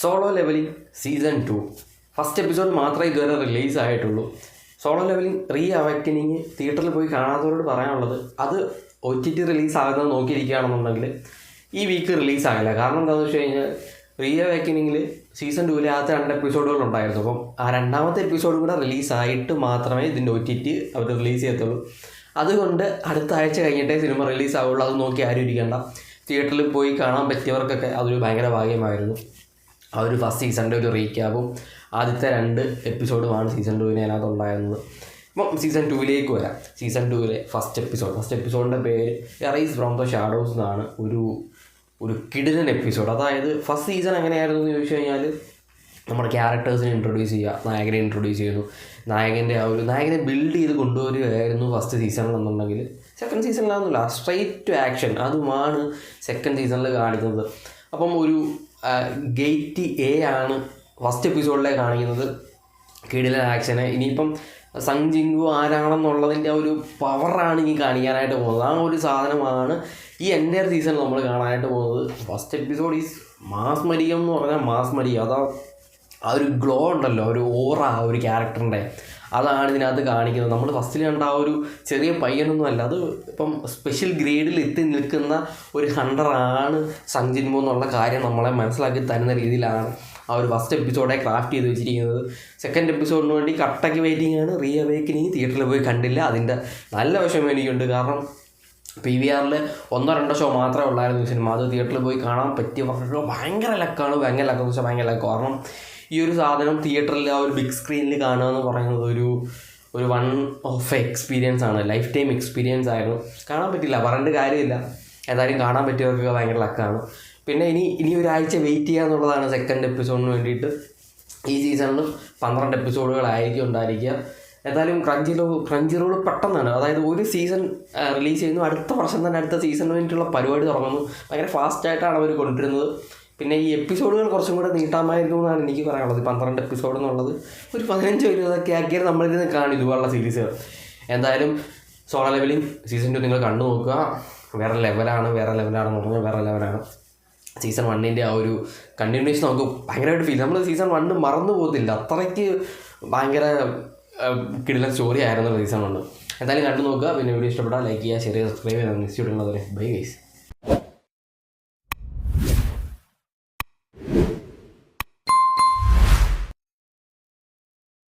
Solo levelling season 2 first episode മാത്രമേ ഇതുവരെ release ആയിട്ടുള്ളൂ. സോളോ ലെവലിംഗ് റീ അവക്കനിങ് തിയേറ്ററിൽ പോയി കാണാത്തവരോട് പറയാനുള്ളത്, അത് OTT റിലീസാകുന്നത് നോക്കിയിരിക്കുകയാണെന്നുണ്ടെങ്കിൽ ഈ വീക്ക് റിലീസാകില്ല. കാരണം എന്താണെന്ന് വെച്ച് കഴിഞ്ഞാൽ റീ അവക്കനിങ്ങിൽ സീസൺ 2 ആദ്യത്തെ 2 എപ്പിസോഡുകൾ ഉണ്ടായിരുന്നു. അപ്പം ആ രണ്ടാമത്തെ എപ്പിസോഡ് കൂടെ റിലീസായിട്ട് മാത്രമേ ഇതിൻ്റെ OTT അവർ റിലീസ് ചെയ്യത്തുള്ളൂ. അതുകൊണ്ട് അടുത്ത ആഴ്ച കഴിഞ്ഞിട്ടേ സിനിമ റിലീസാവുള്ളൂ. അത് നോക്കി ആരും ഇരിക്കേണ്ട. തിയേറ്ററിൽ പോയി കാണാൻ പറ്റിയവർക്കൊക്കെ അതൊരു ഭയങ്കര ഭാഗ്യമായിരുന്നു. ആ ഒരു ഫസ്റ്റ് സീസണിൻ്റെ ഒരു റീക്യാപ്പും ആദ്യത്തെ 2 എപ്പിസോഡുമാണ് സീസൺ 2 അതിനകത്തുണ്ടായിരുന്നത്. ഇപ്പം സീസൺ 2 വരാം. സീസൺ 2 ഫസ്റ്റ് എപ്പിസോഡിൻ്റെ പേര് എറൈസ് ഫ്രോം ദ ഷാഡോസ് എന്നാണ്. ഒരു കിടിലൻ എപ്പിസോഡ്. അതായത് ഫസ്റ്റ് സീസൺ എങ്ങനെയായിരുന്നു എന്ന് ചോദിച്ചു കഴിഞ്ഞാൽ, നമ്മുടെ ക്യാരക്ടേഴ്സിനെ ഇൻട്രൊഡ്യൂസ് ചെയ്യുക, നായകനെ ഇൻട്രൊഡ്യൂസ് ചെയ്യുന്നു, നായകനെ ബിൽഡ് ചെയ്ത് കൊണ്ടുവരികയായിരുന്നു ഫസ്റ്റ് സീസണിൽ എന്നുണ്ടെങ്കിൽ, സെക്കൻഡ് സീസണിലാണെന്നില്ല, സ്ട്രൈറ്റ് ടു ആക്ഷൻ അതുമാണ് സെക്കൻഡ് സീസണിൽ കാണിക്കുന്നത്. അപ്പം ഒരു ഗേറ്റ് A ആണ് ഫസ്റ്റ് എപ്പിസോഡിലെ കാണിക്കുന്നത്, കിടിലൻ ആക്ഷന്. ഇനിയിപ്പം സങ് ജിൻവു ആരാണെന്നുള്ളതിൻ്റെ ഒരു പവറാണ് ഇനി കാണിക്കാനായിട്ട് പോകുന്നത്. ആ ഒരു സാധനമാണ് ഈ എൻ്റയർ സീസണിൽ നമ്മൾ കാണാനായിട്ട് പോകുന്നത്. ഫസ്റ്റ് എപ്പിസോഡ് ഈസ് മാസ്മരികം എന്ന് പറഞ്ഞാൽ മാസ്മരികം. അതാ ആ ഒരു ഗ്ലോ ഉണ്ടല്ലോ, ഒരു ഓറ ആ ഒരു ക്യാരക്ടറിൻ്റെ, അതാണ് ഇതിനകത്ത് കാണിക്കുന്നത്. നമ്മൾ ഫസ്റ്റിൽ കണ്ട ആ ഒരു ചെറിയ പയ്യനൊന്നും അല്ല, അത് ഇപ്പം സ്പെഷ്യൽ ഗ്രേഡിൽ എത്തി നിൽക്കുന്ന ഒരു ഹണ്ടറാണ് സങ് ജിൻവു എന്നുള്ള കാര്യം നമ്മളെ മനസ്സിലാക്കി തരുന്ന രീതിയിലാണ് ആ ഒരു ഫസ്റ്റ് എപ്പിസോഡെ ക്രാഫ്റ്റ് ചെയ്ത് വെച്ചിരിക്കുന്നത്. സെക്കൻഡ് എപ്പിസോഡിന് വേണ്ടി കട്ടയ്ക്ക് വെയിറ്റിംഗ് ആണ്. റീ അവേക്കനിങ് തിയേറ്ററിൽ പോയി കണ്ടില്ല. അതിൻ്റെ നല്ല വശം എനിക്കുണ്ട്. കാരണം PVRൽ 1-2 ഷോ മാത്രമേ ഉണ്ടായിരുന്നു സിനിമ. അത് തിയേറ്ററിൽ പോയി കാണാൻ പറ്റിയവർക്ക് ഭയങ്കര ലക്കാണ്. ഭയങ്കര ലക്കെന്ന് വെച്ചാൽ ഭയങ്കര ലക്ക്. കാരണം ഈ ഒരു സാധനം തിയേറ്ററിൽ ആ ഒരു ബിഗ് സ്ക്രീനിൽ കാണുക എന്ന് പറയുന്നത് ഒരു വൺ ഓഫ് എക്സ്പീരിയൻസ് ആണ്. ലൈഫ് ടൈം എക്സ്പീരിയൻസ് ആയിരുന്നു. കാണാൻ പറ്റില്ല, പറഞ്ഞിട്ട് കാര്യമില്ല. ഏതായാലും കാണാൻ പറ്റിയവർക്കൊക്കെ ഭയങ്കര ലക്കാണ്. പിന്നെ ഇനി ഒരാഴ്ച വെയിറ്റ് ചെയ്യുക എന്നുള്ളതാണ് സെക്കൻഡ് എപ്പിസോഡിന് വേണ്ടിയിട്ട്. ഈ സീസണിലും 12 എപ്പിസോഡുകളായിരിക്കും ഉണ്ടായിരിക്കുക. എന്തായാലും ക്രഞ്ചി റോൾ പെട്ടെന്നാണ്. അതായത് ഒരു സീസൺ റിലീസ് ചെയ്യുന്നു, അടുത്ത വർഷം തന്നെ അടുത്ത സീസണിന് വേണ്ടിയിട്ടുള്ള പരിപാടി തുടങ്ങുന്നു. ഭയങ്കര ഫാസ്റ്റായിട്ടാണ് അവർ കൊണ്ടുവരുന്നത്. പിന്നെ ഈ എപ്പിസോഡുകൾ കുറച്ചും കൂടെ നീട്ടാമായിരുന്നു എന്നാണ് എനിക്ക് പറയാനുള്ളത്. 12 എപ്പിസോഡ് എന്നുള്ളത് ഒരു 15-20 ആക്കിയാൽ നമ്മളിരുന്ന് കാണും ഇതുപോലുള്ള സീരീസുകൾ. എന്തായാലും സോളോ ലെവലിംഗ് സീസൺ 2 നിങ്ങൾ കണ്ടു നോക്കുക. വേറെ ലെവലാണെന്ന് പറഞ്ഞാൽ വേറെ ലെവലാണ്. സീസൺ 1 ആ ഒരു കണ്ടിന്യൂഷൻ നമുക്ക് ഭയങ്കരമായിട്ട് ഫീൽ. നമ്മൾ സീസൺ 1 മറന്നു പോകത്തില്ല, അത്രയ്ക്ക് ഭയങ്കര കിടിലൻ സ്റ്റോറി ആയിരുന്നു സീസൺ 1. എന്തായാലും കണ്ടു നോക്കുക. പിന്നെ വീഡിയോ ഇഷ്ടപ്പെട്ടാൽ ലൈക്ക് ചെയ്യുക, ഷെയർ ചെയ്യുക, സബ്സ്ക്രൈബ് ചെയ്യുക. Next video bye guys.